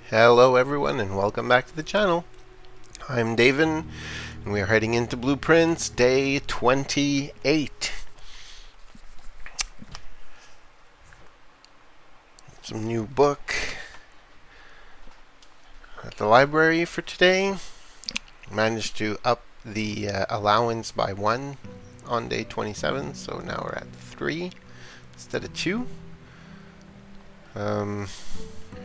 Hello everyone and welcome back to the channel. I'm David and we are heading into Blueprints day 28. Some new book at the library for today. Managed to up the allowance by 1 on day 27, so now we're at 3 instead of 2.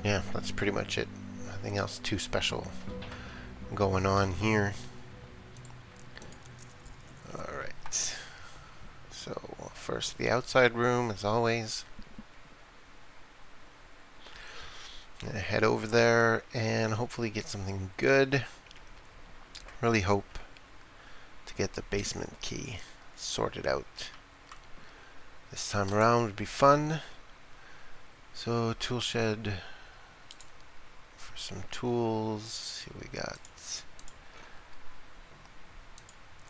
Yeah, that's pretty much it. Nothing else too special going on here. Alright, so first the outside room as always. Gonna head over there and hopefully get something good. Really hope to get the basement key sorted out this time around. Would be fun. So tool shed for some tools. Here we got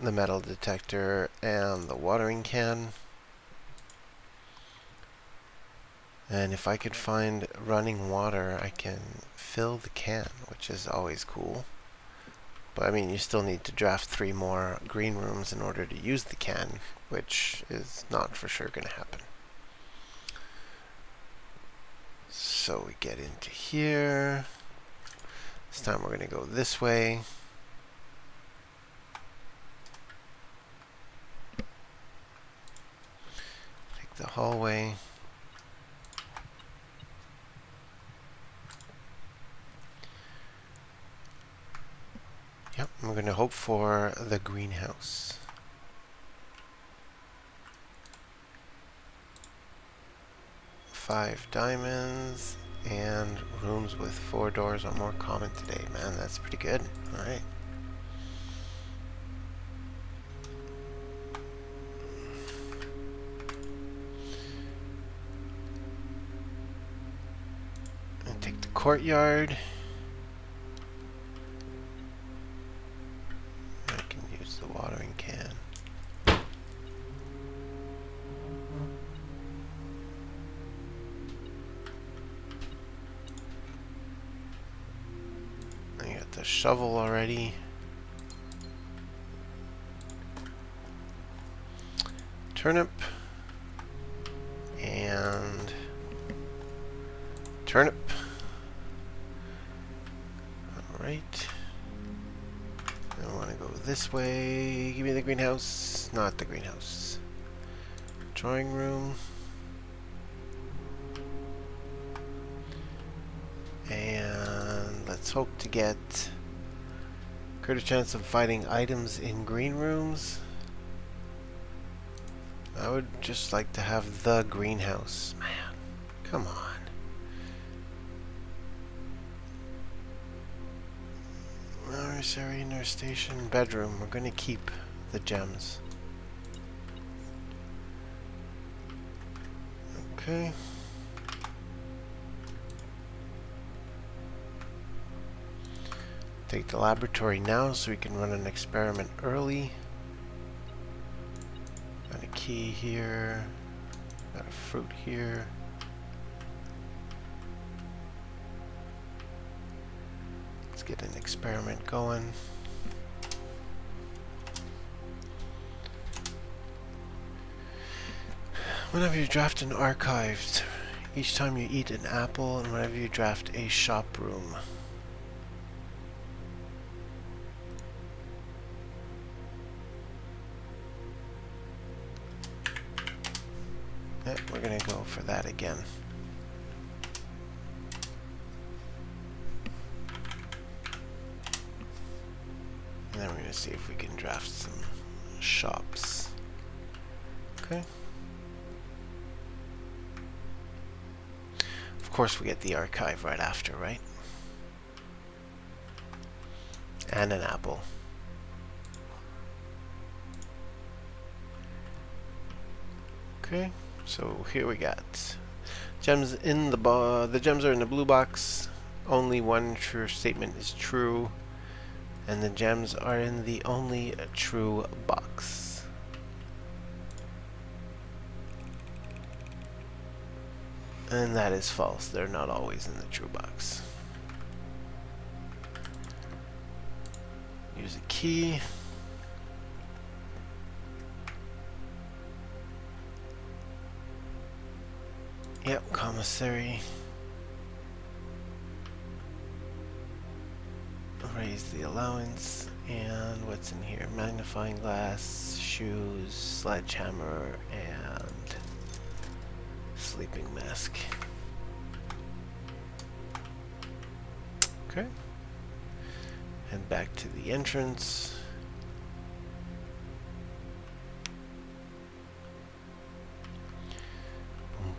the metal detector and the watering can. And if I could find running water, I can fill the can, which is always cool. But I mean, you still need to draft 3 more green rooms in order to use the can, which is not for sure going to happen. So we get into here. This time we're going to go this way. Take the hallway. Yep, we're going to hope for the greenhouse. Five diamonds and rooms with 4 doors are more common today. Man, that's pretty good. Alright. And take the courtyard. I can use the watering can. I got the shovel already. Turnip. And turnip. Alright. I want to go this way. Give me the greenhouse. Not the greenhouse. Drawing room. And let's hope to get greater chance of finding items in green rooms. I would just like to have the greenhouse. Man, come on. Nursery, nurse station, bedroom. We're going to keep the gems. Okay. Take the laboratory now so we can run an experiment early. Got a key here. Got a fruit here. Let's get an experiment going. Whenever you draft an archived, each time you eat an apple, and whenever you draft a shop room. Yep, we're gonna go for that again. And then we're gonna see if we can draft some shops. Okay. Of course we get the archive right after, right? And an apple. Okay. So here we got gems in the gems are in the blue box. Only one true statement is true, and the gems are in the only true box. And that is false. They're not always in the true box. Use a key. Yep, commissary. Raise the allowance. And what's in here? Magnifying glass, shoes, sledgehammer, and sleeping mask. Okay. Head back to the entrance.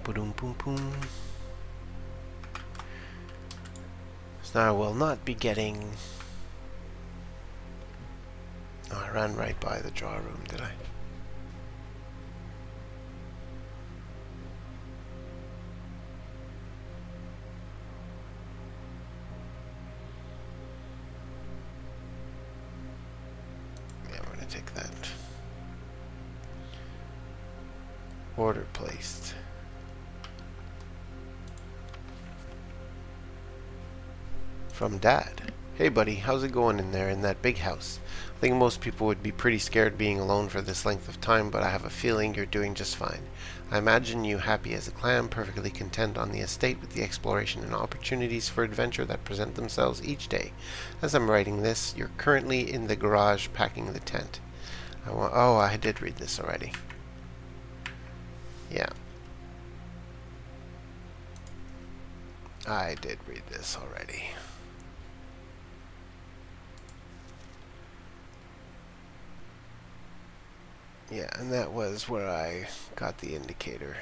Boom, boom, boom, boom. So now I will not be getting... Oh, I ran right by the draw room, did I? Yeah, we're gonna take that. Order placed. From Dad. Hey buddy, how's it going in there in that big house? I think most people would be pretty scared being alone for this length of time, but I have a feeling you're doing just fine. I imagine you happy as a clam, perfectly content on the estate with the exploration and opportunities for adventure that present themselves each day. As I'm writing this, you're currently in the garage packing the tent. Oh, I did read this already. Yeah. I did read this already. Yeah, and that was where I got the indicator.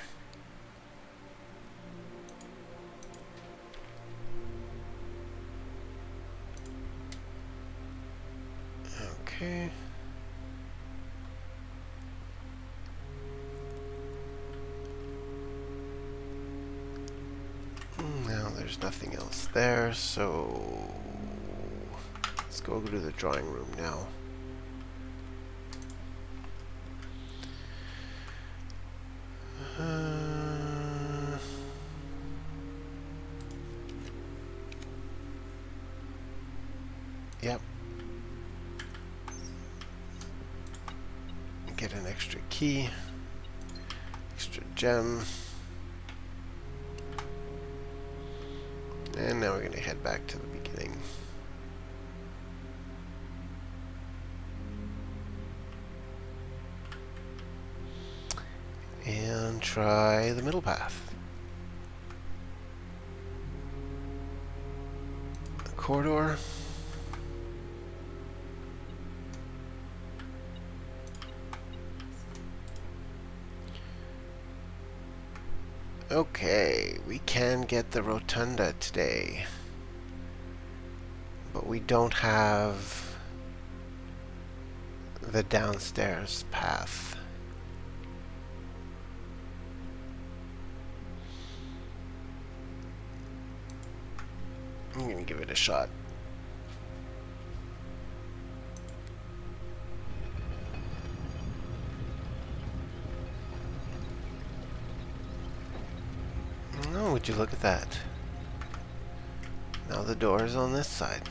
Okay. Now there's nothing else there, so let's go to the drawing room now. Yep. Get an extra key, extra gem. And now we're going to head back to the beginning. And try the middle path. A corridor. Okay, we can get the rotunda today, but we don't have the downstairs path. I'm gonna give it a shot. Oh, would you look at that? Now the door is on this side.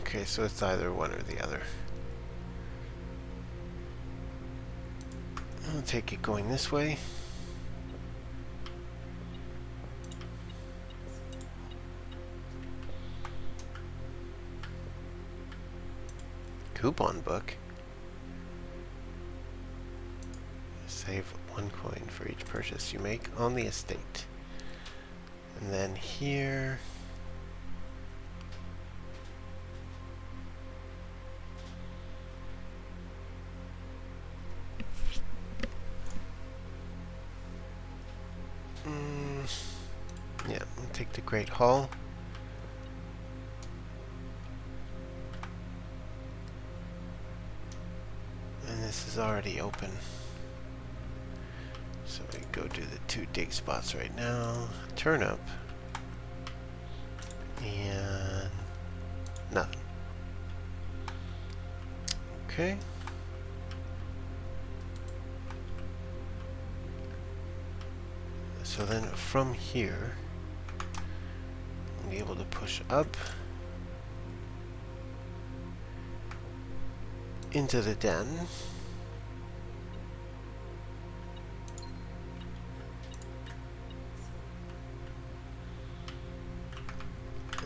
Okay, so it's either one or the other. I'll take it going this way. Coupon book. Save 1 coin for each purchase you make on the estate. And then here... yeah, we'll take the Great Hall. And this is already open. So we go do the 2 dig spots right now. Turnip. and nothing. Okay. So then from here, I'll be able to push up into the den.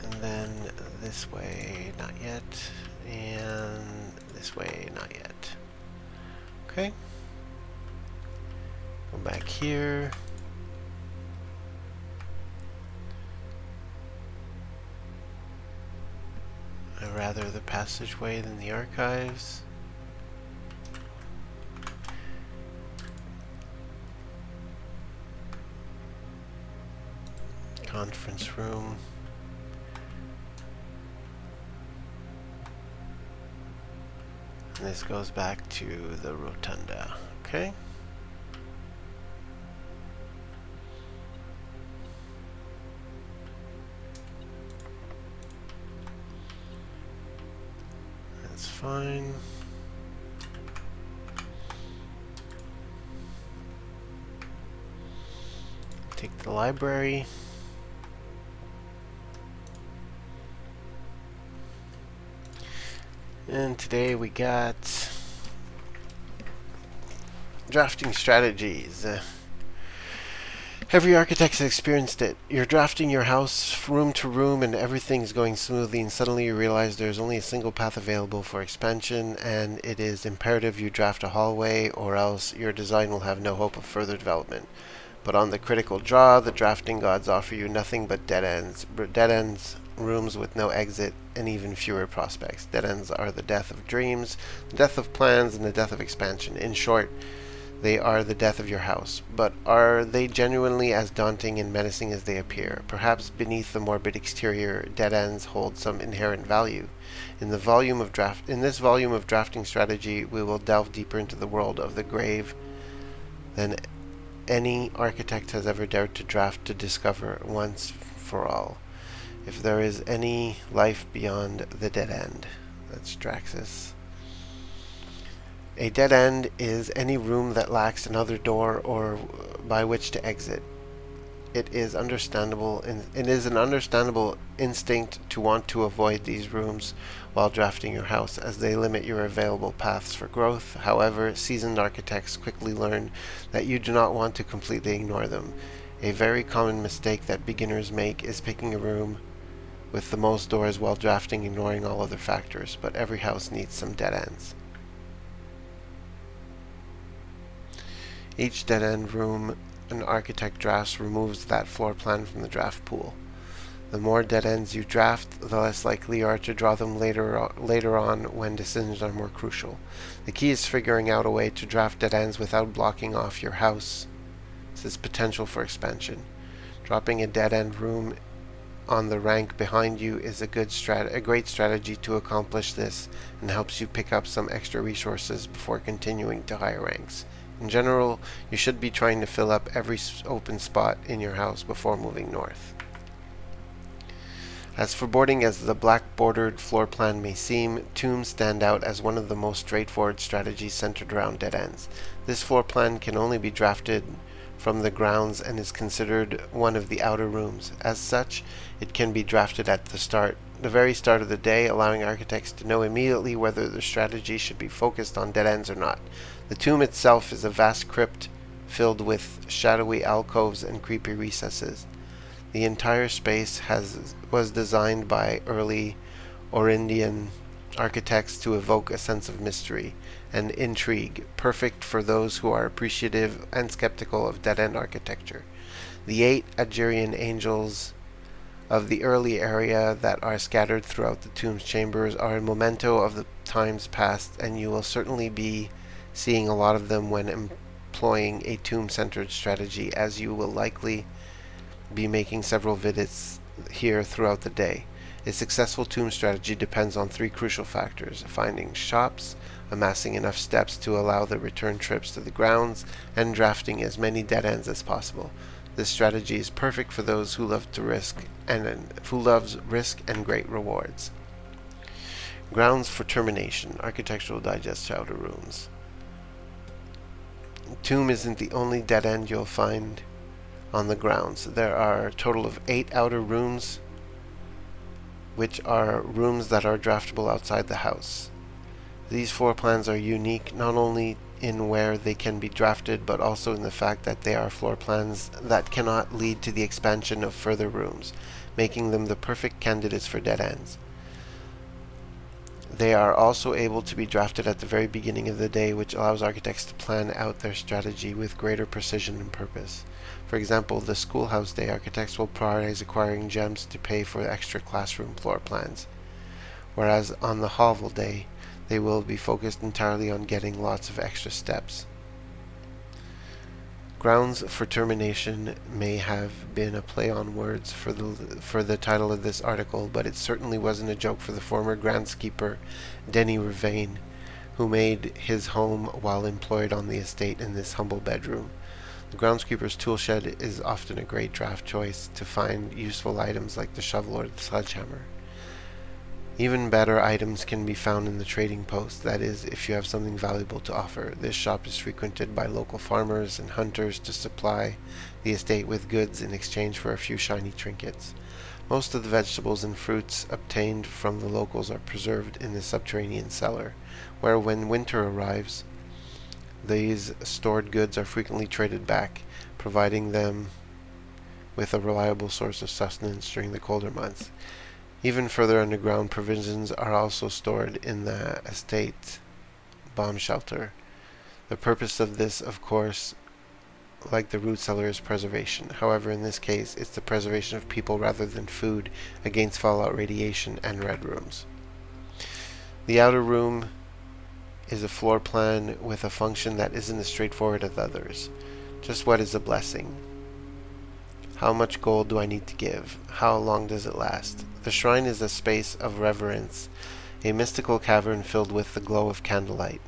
And then this way, not yet. And this way, not yet. Okay. Go back here. I'd rather the passageway than the archives. Conference room. And this goes back to the rotunda. Okay. That's fine. Take the library. And today we got drafting strategies. Every architect has experienced it. You're drafting your house room to room and everything's going smoothly, and suddenly you realize there's only a single path available for expansion, and it is imperative you draft a hallway or else your design will have no hope of further development. But on the critical draw, the drafting gods offer you nothing but dead ends. Dead ends, rooms with no exit, and even fewer prospects. Dead ends are the death of dreams, the death of plans, and the death of expansion. In short, they are the death of your house. But are they genuinely as daunting and menacing as they appear? Perhaps beneath the morbid exterior, dead ends hold some inherent value. In this volume of drafting strategy, we will delve deeper into the world of the grave than any architect has ever dared to draft, to discover once for all if there is any life beyond the dead end. That's Draxus. A dead end is any room that lacks another door or by which to exit. It is an understandable instinct to want to avoid these rooms while drafting your house, as they limit your available paths for growth. However, seasoned architects quickly learn that you do not want to completely ignore them. A very common mistake that beginners make is picking a room with the most doors while drafting, ignoring all other factors. But every house needs some dead ends. Each dead end room an architect drafts removes that floor plan from the draft pool. The more dead ends you draft, the less likely you are to draw them later on when decisions are more crucial. The key is figuring out a way to draft dead ends without blocking off your house's potential for expansion. Dropping a dead end room on the rank behind you is a great strategy to accomplish this, and helps you pick up some extra resources before continuing to higher ranks. In general, you should be trying to fill up every open spot in your house before moving north. As foreboding as the black-bordered floor plan may seem, tombs stand out as one of the most straightforward strategies centered around dead ends. This floor plan can only be drafted from the grounds and is considered one of the outer rooms. As such, it can be drafted at the very start of the day, allowing architects to know immediately whether their strategy should be focused on dead ends or not. The tomb itself is a vast crypt filled with shadowy alcoves and creepy recesses. The entire space was designed by early Orindian architects to evoke a sense of mystery and intrigue, perfect for those who are appreciative and skeptical of dead-end architecture. The 8 Agerian angels of the early area that are scattered throughout the tomb's chambers are a memento of the times past, and you will certainly be seeing a lot of them when employing a tomb-centered strategy, as you will likely be making several visits here throughout the day. A successful tomb strategy depends on 3 crucial factors: finding shops, amassing enough steps to allow the return trips to the grounds, and drafting as many dead ends as possible. This strategy is perfect for those who love to risk and who loves risk and great rewards. Grounds for termination. Architectural Digest outer rooms. Tomb isn't the only dead end you'll find on the grounds. There are a total of 8 outer rooms, which are rooms that are draftable outside the house. These floor plans are unique not only in where they can be drafted, but also in the fact that they are floor plans that cannot lead to the expansion of further rooms, making them the perfect candidates for dead ends. They are also able to be drafted at the very beginning of the day, which allows architects to plan out their strategy with greater precision and purpose. For example, the schoolhouse day, architects will prioritize acquiring gems to pay for extra classroom floor plans, whereas on the hovel day, they will be focused entirely on getting lots of extra steps. Grounds for termination may have been a play on words for the title of this article, but it certainly wasn't a joke for the former groundskeeper Denny Ravain, who made his home while employed on the estate in this humble bedroom. The groundskeeper's tool shed is often a great draft choice to find useful items like the shovel or the sledgehammer. Even better items can be found in the trading post, that is, if you have something valuable to offer. This shop is frequented by local farmers and hunters to supply the estate with goods in exchange for a few shiny trinkets. Most of the vegetables and fruits obtained from the locals are preserved in the subterranean cellar, where when winter arrives, these stored goods are frequently traded back, providing them with a reliable source of sustenance during the colder months. Even further underground, provisions are also stored in the estate bomb shelter. The purpose of this, of course, like the root cellar, is preservation. However, in this case, it's the preservation of people rather than food against fallout radiation and red rooms. The outer room is a floor plan with a function that isn't as straightforward as others. Just what is a blessing? How much gold do I need to give? How long does it last? The shrine is a space of reverence, a mystical cavern filled with the glow of candlelight,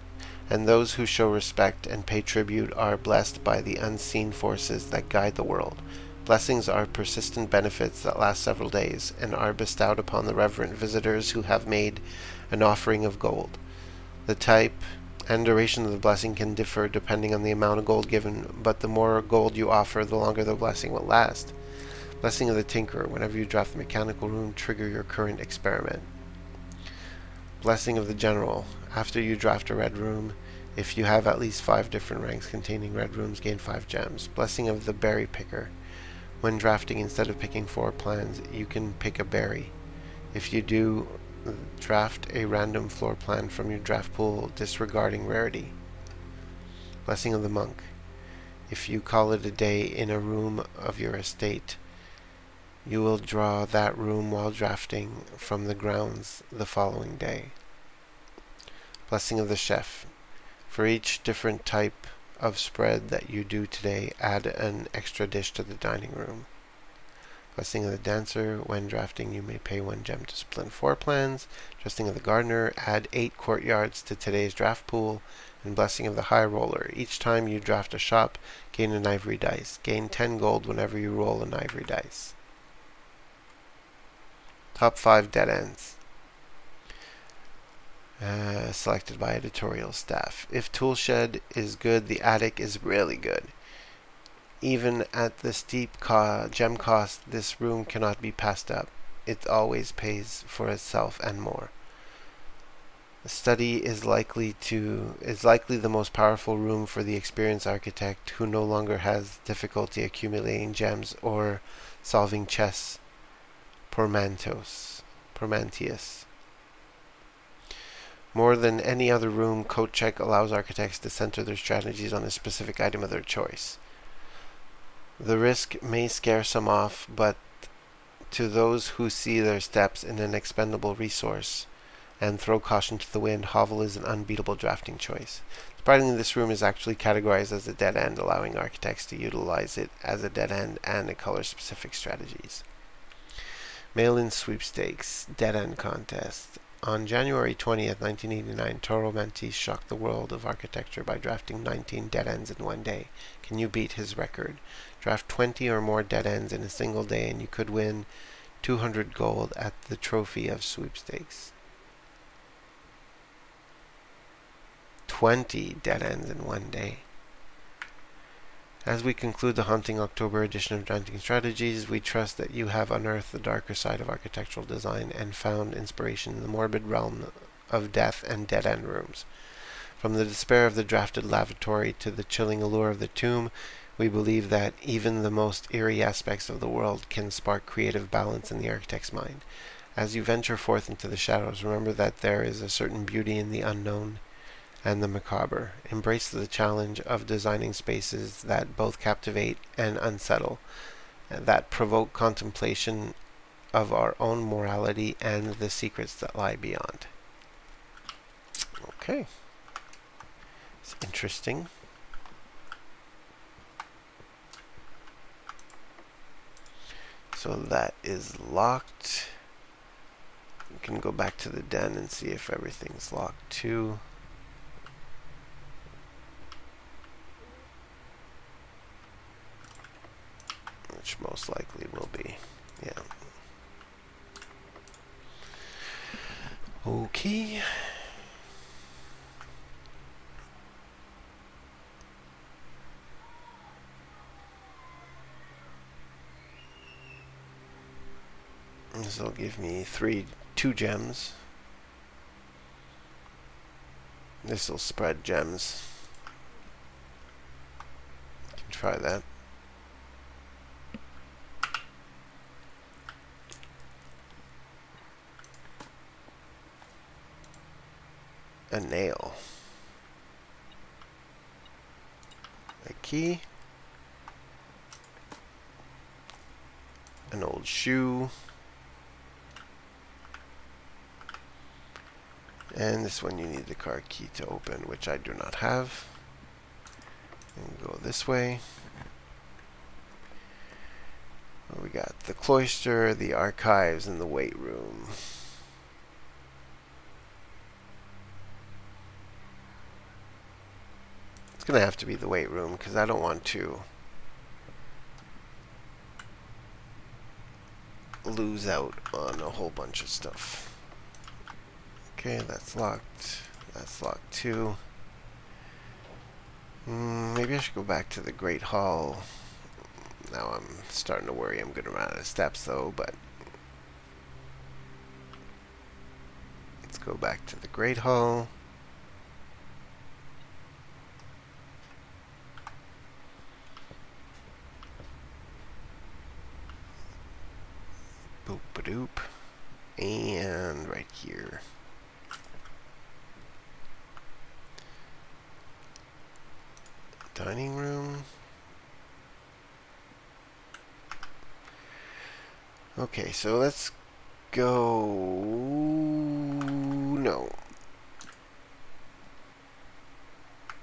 and those who show respect and pay tribute are blessed by the unseen forces that guide the world. Blessings are persistent benefits that last several days, and are bestowed upon the reverent visitors who have made an offering of gold. The type and duration of the blessing can differ depending on the amount of gold given, but the more gold you offer, the longer the blessing will last. Blessing of the Tinkerer. Whenever you draft the mechanical room, trigger your current experiment. Blessing of the General. After you draft a red room, if you have at least 5 different ranks containing red rooms, gain 5 gems. Blessing of the Berry Picker. When drafting, instead of picking 4 plans, you can pick a berry. If you do, draft a random floor plan from your draft pool, disregarding rarity. Blessing of the Monk. If you call it a day in a room of your estate, you will draw that room while drafting from the grounds the following day. Blessing of the Chef. For each different type of spread that you do today, add an extra dish to the dining room. Blessing of the Dancer. When drafting, you may pay 1 gem to split 4 plans. Blessing of the Gardener. Add 8 courtyards to today's draft pool. And Blessing of the High Roller. Each time you draft a shop, gain an ivory dice. Gain 10 gold whenever you roll an ivory dice. Top 5 dead ends. Selected by editorial staff. If Toolshed is good, the attic is really good. Even at the steep gem cost, this room cannot be passed up. It always pays for itself and more. The study is likely the most powerful room for the experienced architect who no longer has difficulty accumulating gems or solving chess Pormantius. More than any other room, CodeCheck allows architects to center their strategies on a specific item of their choice. The risk may scare some off, but to those who see their steps in an expendable resource and throw caution to the wind, Hovel is an unbeatable drafting choice. Surprisingly, this room is actually categorized as a dead end, allowing architects to utilize it as a dead end and a color-specific strategies. Mail-in sweepstakes, dead end contest. On January 20th, 1989, Toro Mantis shocked the world of architecture by drafting 19 dead ends in one day. Can you beat his record? Draft 20 or more dead ends in a single day and you could win 200 gold at the Trophy of Sweepstakes. 20 dead ends in one day. As we conclude the Haunting October edition of Daunting Strategies, we trust that you have unearthed the darker side of architectural design and found inspiration in the morbid realm of death and dead-end rooms. From the despair of the drafted lavatory to the chilling allure of the tomb, we believe that even the most eerie aspects of the world can spark creative balance in the architect's mind. As you venture forth into the shadows, remember that there is a certain beauty in the unknown and the macabre. Embrace the challenge of designing spaces that both captivate and unsettle, that provoke contemplation of our own morality and the secrets that lie beyond. Okay. It's interesting. So that is locked. We can go back to the den and see if everything's locked too. Which most likely will be. Yeah. Okay. This will give me 2 gems. This will spread gems. Can try that. A nail. A key. An old shoe. And this one you need the car key to open, which I do not have. And go this way. We got the cloister, the archives, and the weight room. It's going to have to be the weight room because I don't want to lose out on a whole bunch of stuff. Okay, that's locked. That's locked too. Maybe I should go back to the Great Hall. Now I'm starting to worry I'm going to run out of steps though, but let's go back to the Great Hall. Boop-a-doop. And right here. Dining room. Okay, so let's go... No.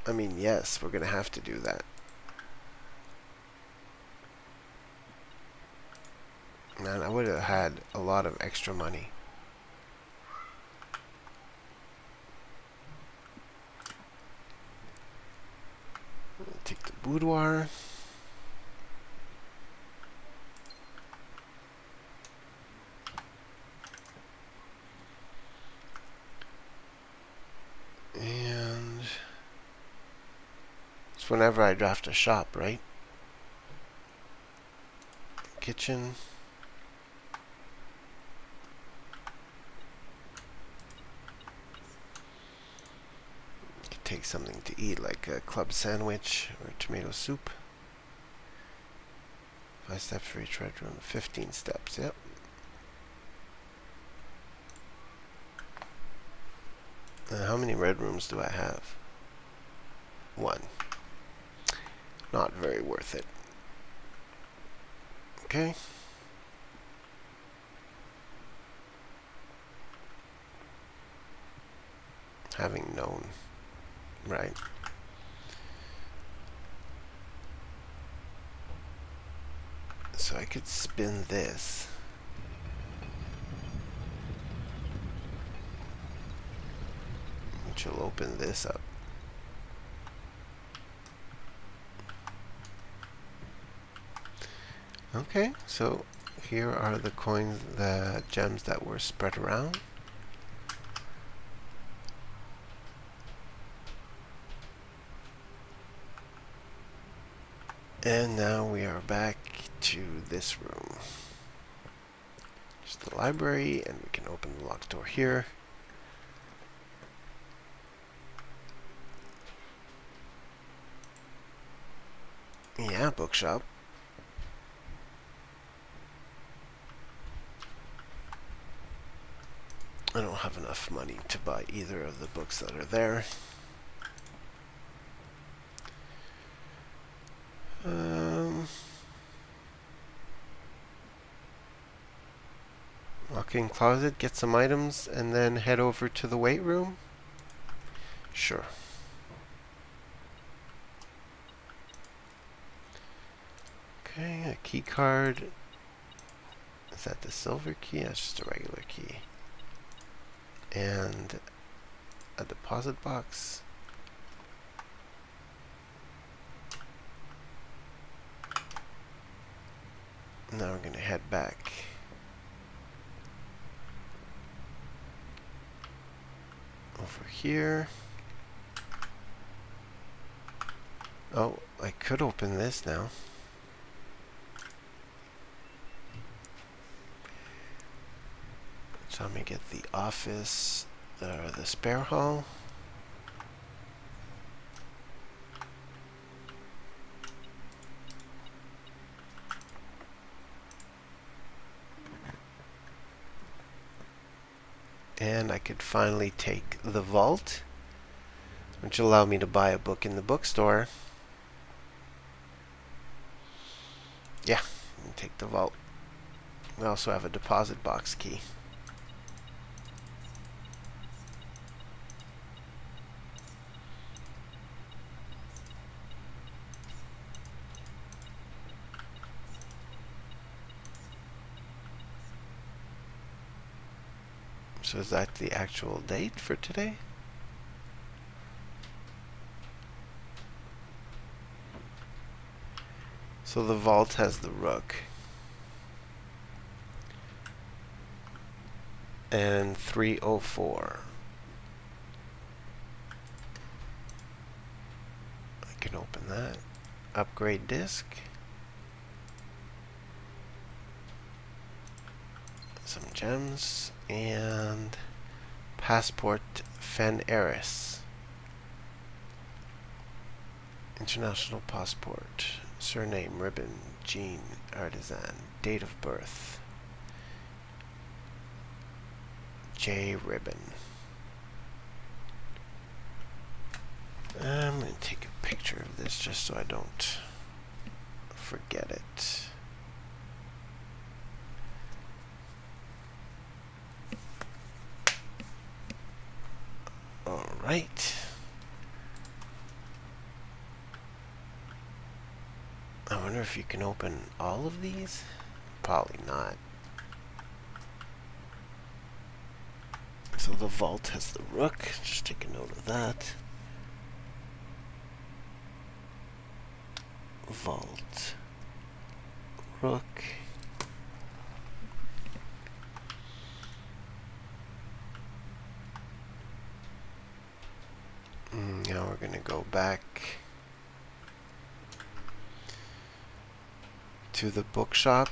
I mean, yes, we're going to have to do that. Man, I would have had a lot of extra money. Take the boudoir. And it's whenever I draft a shop, right? Kitchen. Could take something to eat like a club sandwich or tomato soup. 5 steps for each red room. 15 steps, yep. How many red rooms do I have? 1. Not very worth it. Okay. Having known, right? So I could spin this. which will open this up. Okay, so here are the coins, the gems that were spread around. And now we are back to this room. Just the library, and we can open the locked door here. Yeah, bookshop. I don't have enough money to buy either of the books that are there. Walk-in closet, get some items, and then head over to the weight room? Sure. Okay, a key card. Is that the silver key? That's just a regular key. And a deposit box. Now we're going to head back. Over here. Oh, I could open this now. So let me get the office, the spare hall. And I could finally take the vault, which will allow me to buy a book in the bookstore. Yeah, take the vault. We also have a deposit box key. So is that the actual date for today? So the vault has the rook. And 304. I can open that. Upgrade disc. Some gems. And passport Fen Eris. International passport. Surname Ribbon. Jean Artisan. Date of birth J Ribbon. I'm going to take a picture of this just so I don't forget it. Alright. I wonder if you can open all of these? Probably not. So the vault has the rook. Just take a note of that. Vault. Rook. Now we're going to go back to the bookshop.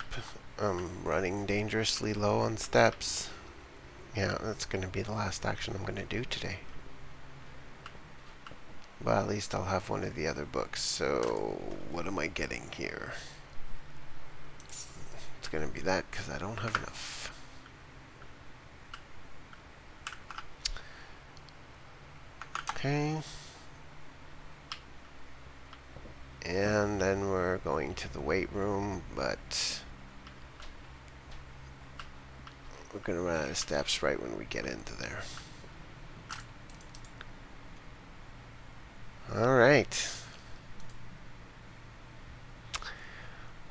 I'm running dangerously low on steps. Yeah, that's going to be the last action I'm going to do today. But at least I'll have one of the other books. So what am I getting here? It's going to be that because I don't have enough. Okay. And then we're going to the weight room, but we're going to run out of steps right when we get into there. Alright.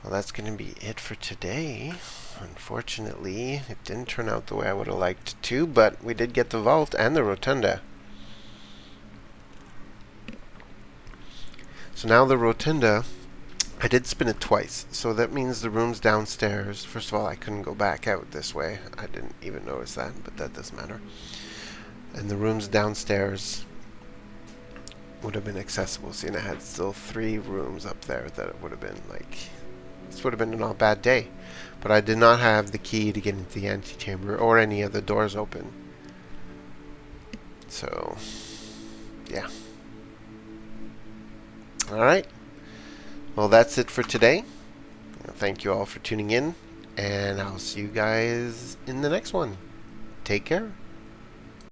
Well, that's going to be it for today. Unfortunately, it didn't turn out the way I would have liked to, but we did get the vault and the rotunda. So now the rotunda, I did spin it twice. So that means the rooms downstairs, first of all, I couldn't go back out this way. I didn't even notice that, but that doesn't matter. And the rooms downstairs would have been accessible. See, and I had still 3 rooms up there that it would have been like, this would have been a not bad day. But I did not have the key to get into the antechamber or any of the doors open. So, yeah. Alright. Well, that's it for today. Thank you all for tuning in, and I'll see you guys in the next one. Take care.